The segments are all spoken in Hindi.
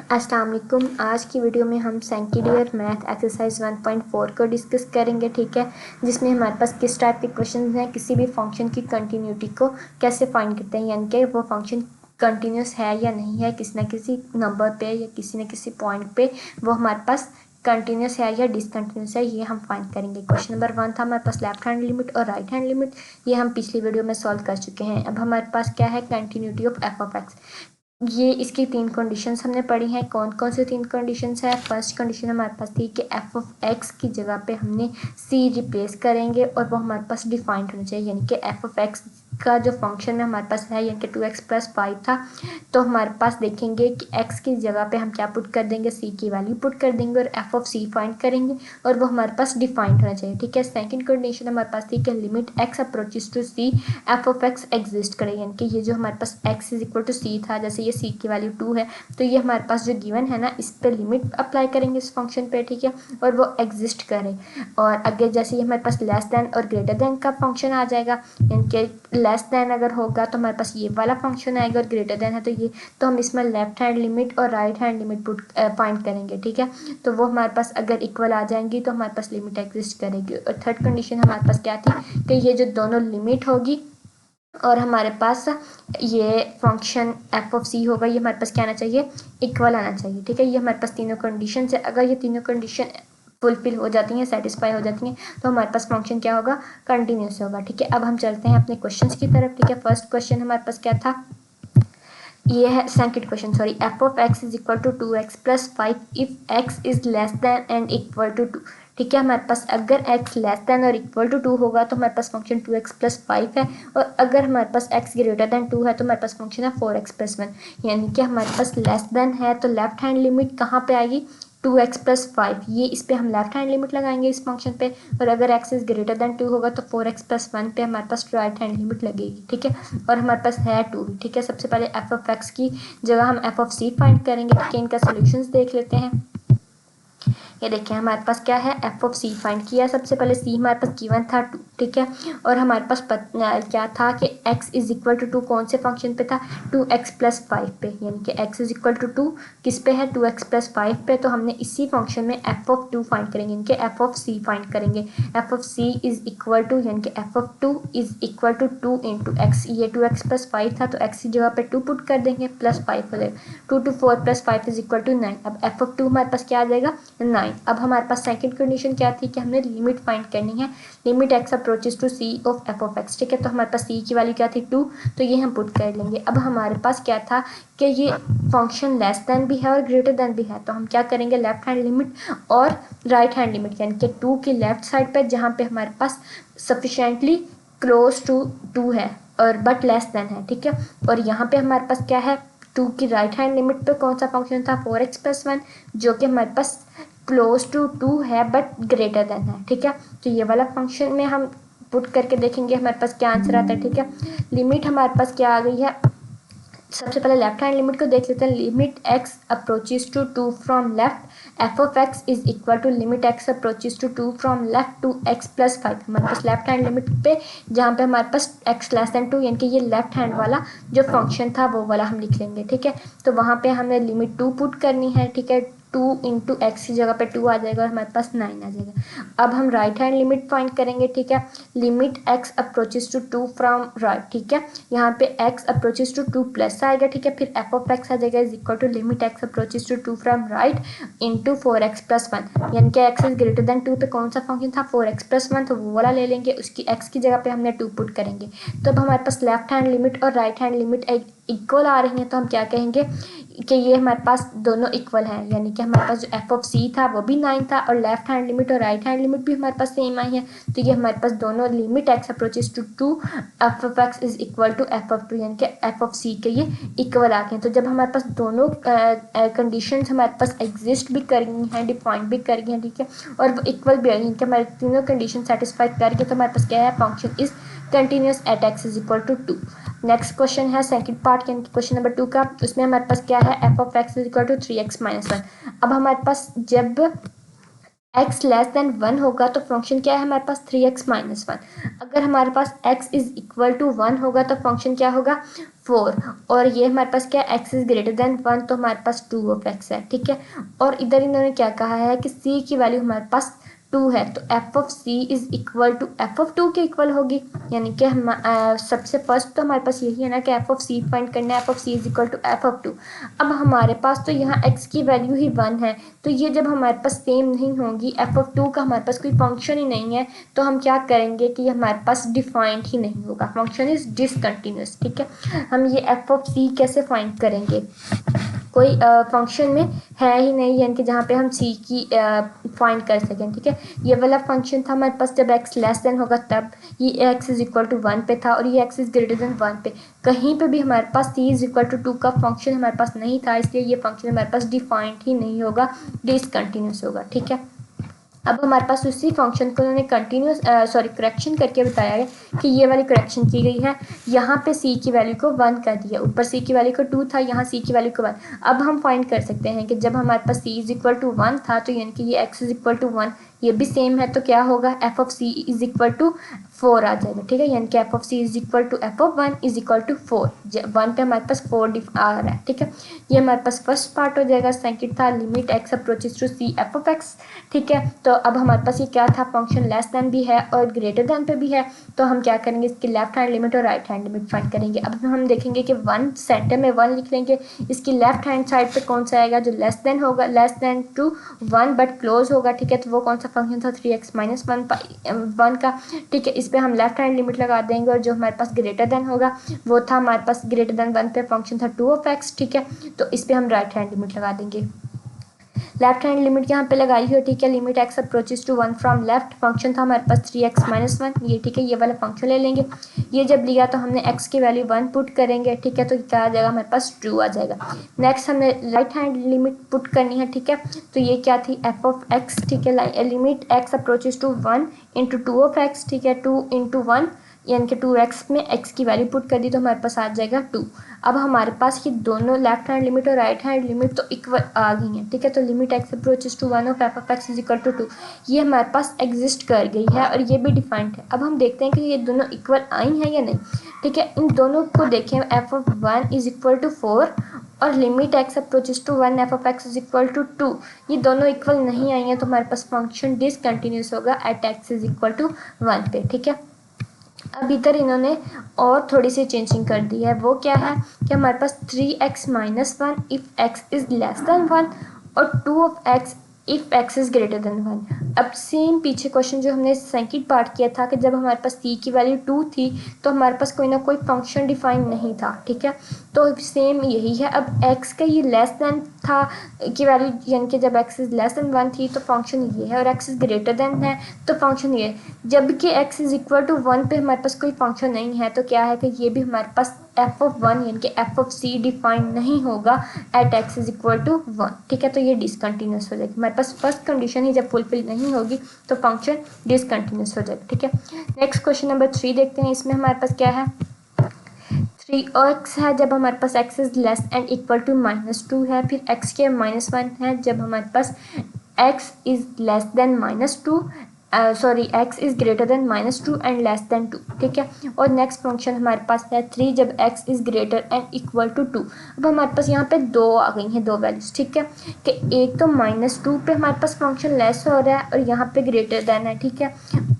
अस्सलाम वालेकुम। आज की वीडियो में हम सेकंड ईयर मैथ एक्सरसाइज 1.4 को डिस्कस करेंगे, ठीक है, जिसमें हमारे पास किस टाइप के क्वेश्चन हैं, किसी भी फंक्शन की कंटिन्यूटी को कैसे फाइंड करते हैं, यानी कि वो फंक्शन कंटिन्यूस है या नहीं है, किसी न किसी नंबर पे या किसी न किसी पॉइंट पे वो हमारे पास कंटिन्यूस है या डिसकंटिन्यूस है, ये हम फाइंड करेंगे। क्वेश्चन नंबर 1 था हमारे पास लेफ्ट हैंड लिमिट और राइट हैंड लिमिट, ये हम पिछली वीडियो में सॉल्व कर चुके हैं। अब हमारे पास क्या है, continuity of F of x. ये इसकी 3 कंडीशंस हमने पढ़ी हैं। कौन कौन से 3 कंडीशंस है? फर्स्ट कंडीशन हमारे पास थी कि एफ ऑफ एक्स की जगह पे हमने सी रिप्लेस करेंगे और वो हमारे पास डिफाइंड होना चाहिए, यानी कि एफ ऑफ एक्स का जो फंक्शन में हमारे पास है, यानी कि 2x+5 था, तो हमारे पास देखेंगे कि x की जगह पे हम क्या पुट कर देंगे, c की वैल्यू पुट कर देंगे और एफ ऑफ सी फाइंड करेंगे और वो हमारे पास डिफाइंड होना चाहिए, ठीक है। सेकंड कंडीशन हमारे पास थी कि limit x approaches to c F of X exist करे, यानी कि ये जो हमारे पास x is equal to C था, जैसे ये c की वैल्यू 2 है तो ये हमारे पास जो गिवन है ना, इस पे लिमिट अप्लाई करेंगे इस फंक्शन पे, ठीक है, और वो एग्जिस्ट करे। और अगर जैसे ये हमारे पास लेस देन और ग्रेटर देन का फंक्शन आ जाएगा, यानी कि लेस देन अगर होगा तो हमारे पास ये वाला फंक्शन आएगा और ग्रेटर देन है तो ये, तो हम इसमें लेफ्ट हैंड लिमिट और right hand limit put find करेंगे, ठीक है। तो वो हमारे पास अगर इक्वल आ जाएंगी तो हमारे पास लिमिट एग्जिस्ट करेगी। और थर्ड कंडीशन हमारे पास क्या थी कि ये जो दोनों लिमिट होगी और हमारे पास ये फंक्शन एफ ऑफ सी होगा, ये हमारे पास क्या आना चाहिए, इक्वल आना चाहिए, ठीक है। ये हमारे पास तीनों कंडीशन है। अगर ये तीनों कंडीशन फुलफिल हो जाती हैं, सेटिस्फाई हो जाती हैं, तो हमारे पास फंक्शन क्या होगा, कंटिन्यूस होगा, ठीक है। अब हम चलते हैं अपने क्वेश्चंस की तरफ, ठीक है। फर्स्ट क्वेश्चन हमारे पास क्या था, ये है second question, sorry, F of x is equal to 2x+5 if X is less than and equal to 2, ठीक है। हमारे पास अगर x लेस देन और इक्वल टू 2 होगा तो हमारे पास फंक्शन 2x+5 है, और अगर हमारे पास x ग्रेटर देन 2 है तो हमारे पास फंक्शन है 4x+1, यानी कि हमारे पास लेस देन है तो लेफ्ट हैंड लिमिट कहाँ पे आएगी, 2x+5, ये इस पे हम लेफ्ट हैंड लिमिट लगाएंगे इस फंक्शन पे, और अगर x इज ग्रेटर देन 2 होगा तो 4x+1 पे हमारे पास राइट हैंड लिमिट लगेगी, ठीक है। और हमारे पास है 2, ठीक है। सबसे पहले एफ ऑफ एक्स की जगह हम एफ ऑफ सी फाइंड करेंगे, ठीक है। इनका सोल्यूशंस देख लेते हैं। ये देखिए हमारे पास क्या है, एफ ऑफ सी फाइंड किया। सबसे पहले सी हमारे पास गिवन था 2, ठीक है, और हमारे पास क्या था कि x इज इक्वल टू 2 कौन से फंक्शन पे था, 2x+5 पे, यानी कि x इज इक्वल टू 2 किस पे है, 2x+5 पे। तो हमने इसी फंक्शन में एफ ऑफ 2 फाइंड करेंगे, यानी कि एफ ऑफ सी फाइंड करेंगे। F of C is equal to, यानी कि F of 2 is equal to 2 into X, ये 2x+5 था तो x की जगह पे 2 पुट कर देंगे, +5 हो जाएगा, 2 to 4 + 5 इज इक्वल टू 9। अब एफ ऑफ 2 हमारे पास क्या आ जाएगा, 9। अब हमारे पास सेकंड कंडीशन क्या थी कि हमने लिमिट फाइंड करनी है, limit x approaches to c of F of X, ठीक है। तो हमारे पास c की वैल्यू क्या थी, 2, तो ये हम पुट कर लेंगे। अब हमारे पास क्या था कि ये फंक्शन लेस देन भी है और ग्रेटर देन भी है, तो हम क्या करेंगे, लेफ्ट हैंड लिमिट और राइट हैंड लिमिट, यानी कि 2 की लेफ्ट साइड पर जहाँ पे हमारे पास सफिशेंटली क्लोज टू 2 है और बट लेस देन है, ठीक है। और यहाँ पे हमारे पास क्या है, 2 की राइट हैंड लिमिट पे कौन सा फंक्शन था, 4x+1, जो कि हमारे पास क्लोज टू 2 है बट ग्रेटर देन है, ठीक है। तो ये वाला फंक्शन में हम पुट करके देखेंगे हमारे पास क्या आंसर आता है, ठीक है। लिमिट हमारे पास क्या आ गई है, सबसे पहले लेफ्ट हैंड लिमिट को देख लेते हैं। Limit x approaches to 2 from left F of x is equal to limit x approaches to 2 from left to x+5, हमारे पास लेफ्ट हैंड लिमिट पे जहाँ पे हमारे पास x लेस देन 2, यानी कि ये लेफ्ट हैंड वाला जो फंक्शन था वो वाला हम लिख लेंगे, ठीक है। तो वहाँ पे हमें लिमिट 2 पुट करनी है, ठीक है। 2 इंटू एक्स की जगह पे 2 आ जाएगा और हमारे पास 9 आ जाएगा। अब हम राइट हैंड लिमिट फाइंड करेंगे, ठीक है। Limit x approaches to 2 from right, ठीक है, यहाँ पे x अप्रोचेस टू 2 प्लस आएगा, ठीक है, फिर एफ ऑफ एक्स आ जाएगा is equal to limit x approaches to 2 from right into 4x+1, यानी कि x इज ग्रेटर देन 2 पे कौन सा फंक्शन था, 4x+1, तो वो वाला ले लेंगे, उसकी x की जगह पे हमने 2 पुट करेंगे। तो अब हमारे पास लेफ्ट हैंड लिमिट और राइट हैंड लिमिट इक्वल आ रही हैं, तो हम क्या कहेंगे कि ये हमारे पास दोनों इक्वल हैं, यानी कि हमारे पास जो एफ ऑफ सी था वो भी 9 था और लेफ्ट हैंड लिमिट और राइट हैंड लिमिट भी हमारे पास सेम आई है, तो ये हमारे पास दोनों limit x approaches to 2 f of x is equal to f of 2, यानी कि एफ ऑफ सी के ये इक्वल आ गए हैं। तो जब हमारे पास दोनों कंडीशन हमारे पास एग्जिस्ट भी कर गई हैं, डिफाइंड भी कर गई हैं, ठीक है, और वो इक्वल भी आ गई कि हमारे तीनों कंडीशन सेटिस्फाई करके, तो हमारे पास क्या है, function is continuous at x is equal to 2। Next question है सेकंड पार्ट, यानी क्वेश्चन नंबर 2 का, उसमें हमारे पास क्या है, f of x is equal to 3x - 1। अब हमारे पास जब x लेस देन 1 होगा तो फंक्शन क्या है हमारे पास 3x-1। अगर हमारे पास x इज इक्वल टू 1 होगा तो फंक्शन क्या होगा 4। और ये हमारे पास क्या है x इज ग्रेटर देन 1 तो हमारे पास 2 है, ठीक है। और इधर इन्होंने क्या कहा है कि c की वैल्यू हमारे पास 2 है तो f of C is equal to f of 2 के इक्वल होगी। यानी कि हम सबसे फर्स्ट तो हमारे पास यही है ना कि एफ ऑफ सी फाइंड करना है, f of C is equal to f of 2। अब हमारे पास तो यहाँ x की वैल्यू ही 1 है तो ये जब हमारे पास सेम नहीं होगी, एफ ऑफ 2 का हमारे पास कोई फंक्शन ही नहीं है तो हम क्या करेंगे कि ये हमारे पास डिफाइंड ही नहीं होगा, फंक्शन इज डिसकंटिन्यूस, ठीक है। हम ये एफ ऑफ सी कैसे फाइंड करेंगे, कोई फंक्शन में है ही नहीं यानी कि जहाँ पे हम सी की फाइंड कर सकें, ठीक है। ये वाला फंक्शन था हमारे पास जब x लेस देन होगा तब, ये x इज इक्वल टू 1 पे था और ये x इज ग्रेटर देन 1 पे। कहीं पे भी हमारे पास c इज इक्वल टू 2 का फंक्शन हमारे पास नहीं था, इसलिए ये फंक्शन हमारे पास डिफाइंड ही नहीं होगा, डिसकंटिन्यूस होगा, ठीक है। अब हमारे पास उसी फंक्शन को उन्होंने कंटिन्यूस करेक्शन करके बताया है कि ये वाली करेक्शन की गई है, यहाँ पे c की वैल्यू को 1 कर दिया, ऊपर c की वैल्यू को 2 था, यहाँ c की वैल्यू को 1। अब हम फाइंड कर सकते हैं कि जब हमारे पास c इज इक्वल टू 1 था तो यानी कि ये x इज इक्वल टू 1, ये भी सेम है तो क्या होगा f of C is equal to 4 आ जाएगा, ठीक है। यानी कि F of C is equal to f of 1 is equal to 4, 1 पे हमारे पास 4 आ रहा है, ठीक है। ये हमारे पास फर्स्ट पार्ट हो जाएगा। सेकंड था limit x approaches to c f of x, ठीक है। तो अब हमारे पास ये क्या था, फंक्शन लेस देन भी है और ग्रेटर देन पे भी है तो हम क्या करेंगे, इसकी लेफ्ट हैंड लिमिट और राइट हैंड लिमिट फाइंड करेंगे। अब हम देखेंगे कि 1 सेंटर में 1 लिख लेंगे, इसकी लेफ्ट हैंड साइड पे कौन सा आएगा जो लेस देन होगा, less than to 1 but close होगा, ठीक है। तो वो कौन सा फंक्शन था 3x-1 का, ठीक है। इस पे हम लेफ्ट हैंड लिमिट लगा देंगे और जो हमारे पास ग्रेटर देन होगा वो था हमारे पास ग्रेटर देन 1 पे फंक्शन था 2x, ठीक है। तो इस पे हम राइट हैंड लिमिट लगा देंगे। लेफ्ट हैंड लिमिट यहाँ पे लगाई हो, ठीक है। Limit x approaches to 1 from left, function था हमारे पास 3x-1 ये, ठीक है। ये वाला फंक्शन ले लेंगे, ये जब लिया तो हमने x की वैल्यू 1 पुट करेंगे, ठीक है। तो क्या आ जाएगा हमारे पास 2 आ जाएगा। नेक्स्ट हमने राइट हैंड लिमिट पुट करनी है, ठीक है। तो ये क्या थी एफ ऑफ x, ठीक है। Limit x approaches to 1 into 2 ठीक है। 2 इंटू 1 यानी कि 2x में x की वैल्यू पुट कर दी तो हमारे पास आ जाएगा 2। अब हमारे पास ये दोनों लेफ्ट हैंड लिमिट और राइट हैंड लिमिट तो इक्वल आ गई हैं, ठीक है। तो limit x approaches to 1 of F of x is equal to 2 ये हमारे पास एग्जिस्ट कर गई है और ये भी डिफाइंड है। अब हम देखते हैं कि ये दोनों इक्वल आई हैं या नहीं, ठीक है। इन दोनों को देखें, f of 1 is equal to 4 और limit x approaches to 1 f of x is equal to 2, ये दोनों इक्वल नहीं आई हैं तो हमारे पास फंक्शन डिसकंटिन्यूस होगा at x is equal to 1 पे, ठीक है। अब इधर इन्होंने और थोड़ी सी चेंजिंग कर दी है, वो क्या है कि हमारे पास 3x-1 if x is less than 1 और 2 of x if x is greater than 1। अब सेम पीछे क्वेश्चन जो हमने सेकंड पार्ट किया था कि जब हमारे पास c की वैल्यू 2 थी तो हमारे पास कोई ना कोई फंक्शन डिफाइन नहीं था, ठीक है। तो सेम यही है। अब x का ये लेस देन था की वैल्यू यानी कि जब x इज़ लेस देन 1 थी तो फंक्शन ये है और x इज़ ग्रेटर देन है तो फंक्शन ये है। जबकि x इज़ इक्वल टू 1 पे हमारे पास कोई फंक्शन नहीं है तो क्या है कि ये भी हमारे पास एफ ऑफ 1 यानी कि एफ ऑफ सी डिफाइन नहीं होगा at x is equal to 1, ठीक है। तो ये डिसकंटिन्यूस हो जाएगी। हमारे पास फर्स्ट कंडीशन ही जब फुलफिल नहीं होगी तो फंक्शन डिसकंटिन्यूस हो जाएगा, ठीक है। नेक्स्ट क्वेश्चन नंबर 3 देखते हैं। इसमें हमारे पास क्या है 3x है जब हमारे पास x is less and equal to -2 है, फिर x के -1 है जब हमारे पास x is less than -2 x is greater than -2 and less than 2, ठीक है। और नेक्स्ट फंक्शन हमारे पास है 3 जब x is greater and equal to 2। अब हमारे पास यहाँ पे दो आ गई हैं, दो वैल्यूज, ठीक है। कि एक तो -2 पे हमारे पास फंक्शन लेस हो रहा है और यहाँ पे ग्रेटर देन है, ठीक है।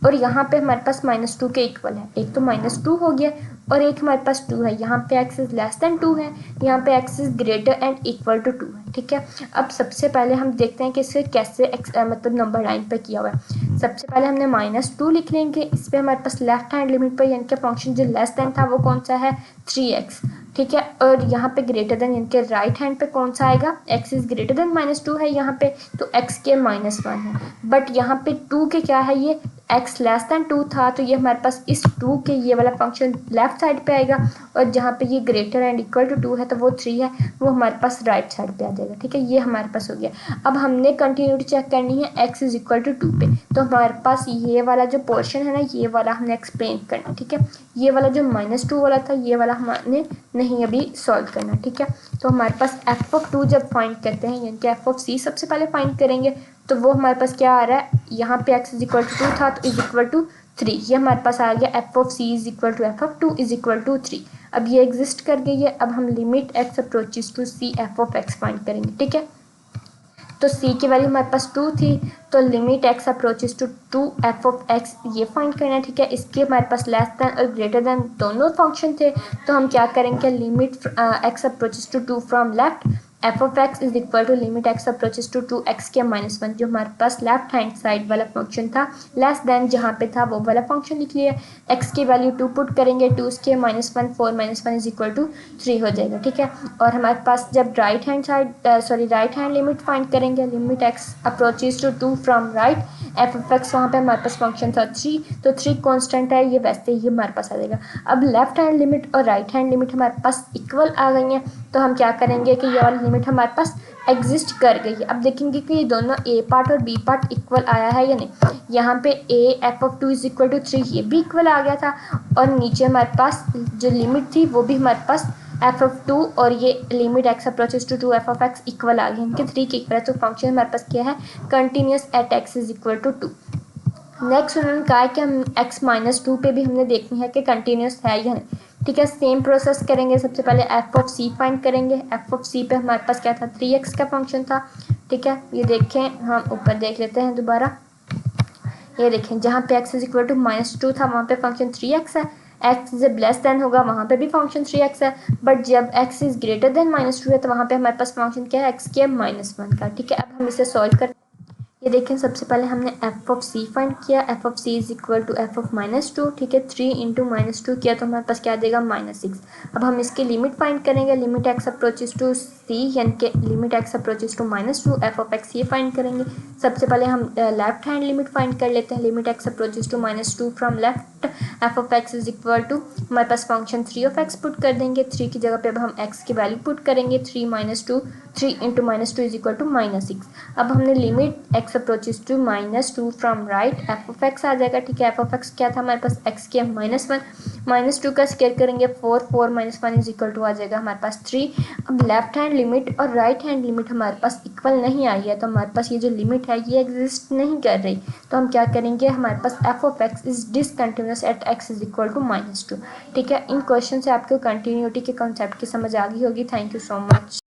और यहाँ पे हमारे पास -2 के इक्वल है, एक तो -2 हो गया और एक हमारे पास 2 है। यहाँ पे x इज लेस देन 2 है, यहाँ पे x is greater and equal to 2 है, ठीक है। अब सबसे पहले हम देखते हैं कि इसे कैसे मतलब नंबर लाइन पे किया हुआ है। सबसे पहले हमने -2 लिख लेंगे, इस पर हमारे पास लेफ्ट हैंड लिमिट पर यानी कि फंक्शन जो लेस देन था वो कौन सा है 3x, ठीक है। और यहाँ पे ग्रेटर देन यानी कि राइट हैंड पे कौन सा आएगा x इज ग्रेटर देन -2 है यहाँ पे तो x के -1 है। बट यहाँ पे 2 के क्या है, ये x लेस देन 2 था तो ये हमारे पास इस 2 के ये वाला फंक्शन लेफ्ट साइड पे आएगा और जहाँ पे ये ग्रेटर एंड इक्वल टू 2 है तो वो 3 है, वो हमारे पास राइट साइड पे आ जाएगा, ठीक है। ये हमारे पास हो गया। अब हमने कंटिन्यूटी चेक करनी है x इज इक्वल टू 2 पे, तो हमारे पास ये वाला जो पोर्शन है ना ये वाला हमने एक्सप्लेन करना, ठीक है। ये वाला जो -2 वाला था ये वाला हमने नहीं अभी सॉल्व करना, ठीक है। तो हमारे पास एफ ऑफ 2 जब फाइंड करते हैं यानी कि एफ ऑफ सी सबसे पहले फाइंड करेंगे, तो वो हमारे पास क्या आ रहा है, यहाँ पे x इज इक्वल टू 2 था तो इज इक्वल टू 3, ये हमारे पास आ गया f of C is equal to f of 2 is equal to 3। अब ये एग्जिस्ट कर गई है। अब हम limit x approaches to c f of x find करेंगे, ठीक है। तो c की वैल्यू हमारे पास 2 थी, तो limit x approaches to 2 f of x ये फाइंड करना है, ठीक है। इसके हमारे पास लेस दैन और ग्रेटर दैन दोनों फंक्शन थे, तो हम क्या करेंगे, limit x approaches to 2 from left F of x is equal to limit x approaches to 2x⁻1, जो हमारे पास लेफ्ट हैंड साइड वाला फंक्शन था, लेस देन जहाँ पे था वो वाला फंक्शन लिख लिया। x की वैल्यू 2 पुट करेंगे, 2⁻1 4⁻1 इज इक्वल टू 3 हो जाएगा, ठीक है। और हमारे पास जब राइट हैंड लिमिट फाइंड करेंगे, limit x approaches to 2 from right f of x, वहाँ पे हमारे पास फंक्शन था 3, तो 3 कांस्टेंट है, ये वैसे ही हमारे पास आ जाएगा। अब लेफ्ट हैंड लिमिट और राइट हैंड लिमिट हमारे पास इक्वल आ गई हैं, तो हम क्या करेंगे कि ये वाली लिमिट हमारे पास एग्जिस्ट कर गई है। अब देखेंगे कि ये दोनों ए पार्ट और बी पार्ट इक्वल आया है या नहीं। यहाँ पे A f of 2 is equal to 3 ये भी इक्वल आ गया था, और नीचे हमारे पास जो लिमिट थी वो भी हमारे पास एफ ऑफ 2 और ये limit x approaches to 2 f of x equal आ गई, इनके 3 के इक्वल है। तो फंक्शन हमारे पास क्या है, continuous at x is equal to 2। Next उन्होंने कहा है कि हम x-2 पे भी हमने देखनी है कि कंटिन्यूस है या नहीं, ठीक है। सेम प्रोसेस करेंगे, सबसे पहले एफ ऑफ सी फाइंड करेंगे। एफ ऑफ सी पे हमारे पास क्या था, 3x का फंक्शन था, ठीक है। ये देखें, हम ऊपर देख लेते हैं दोबारा। ये देखें, जहाँ पे x इज इक्वल टू -2 था वहाँ पे फंक्शन 3x है, x जब लेस देन होगा वहाँ पे भी फंक्शन 3x है, बट जब x इज ग्रेटर देन -2 है तो वहाँ पे हमारे पास फंक्शन क्या है, x⁻1 का, ठीक है। अब हम इसे सॉल्व कर, ये देखें, सबसे पहले हमने एफ ऑफ सी फाइंड किया, f of C is equal to f of -2, ठीक है। 3 इंटू -2 किया तो हमारे पास क्या देगा, -6। अब हम इसकी लिमिट फाइंड करेंगे, limit x approaches to c यानी कि limit x approaches to -2 f of x ये फाइंड करेंगे। सबसे पहले हम लेफ्ट हैंड लिमिट फाइंड कर लेते हैं, limit x approaches to -2 from left F of x is equal to हमारे पास फंक्शन 3 ऑफ एक्स पुट कर देंगे। 3 की जगह पे अब हम एक्स की वैल्यू पुट करेंगे, 3 इंटू -2 इज इक्वल टू -6। अब हमने limit x approaches to -2 from right f of x आ जाएगा, ठीक है। एफ ऑफ एक्स क्या था हमारे पास, एक्स के -1 -2 का स्क्वायर करेंगे 4 -1 इज इक्वल टू आ जाएगा हमारे पास 3। अब लेफ्ट हैंड लिमिट और राइट हैंड लिमिट हमारे पास इक्वल नहीं आई है, तो हमारे पास ये जो लिमिट है ये एग्जिस्ट नहीं कर रही, तो हम क्या करेंगे, हमारे पास f of x is discontinuous at x is equal to -2, ठीक है। इन क्वेश्चन से आपको कंटिन्यूटी के कॉन्सेप्ट की समझ आ गई होगी। Thank you so much.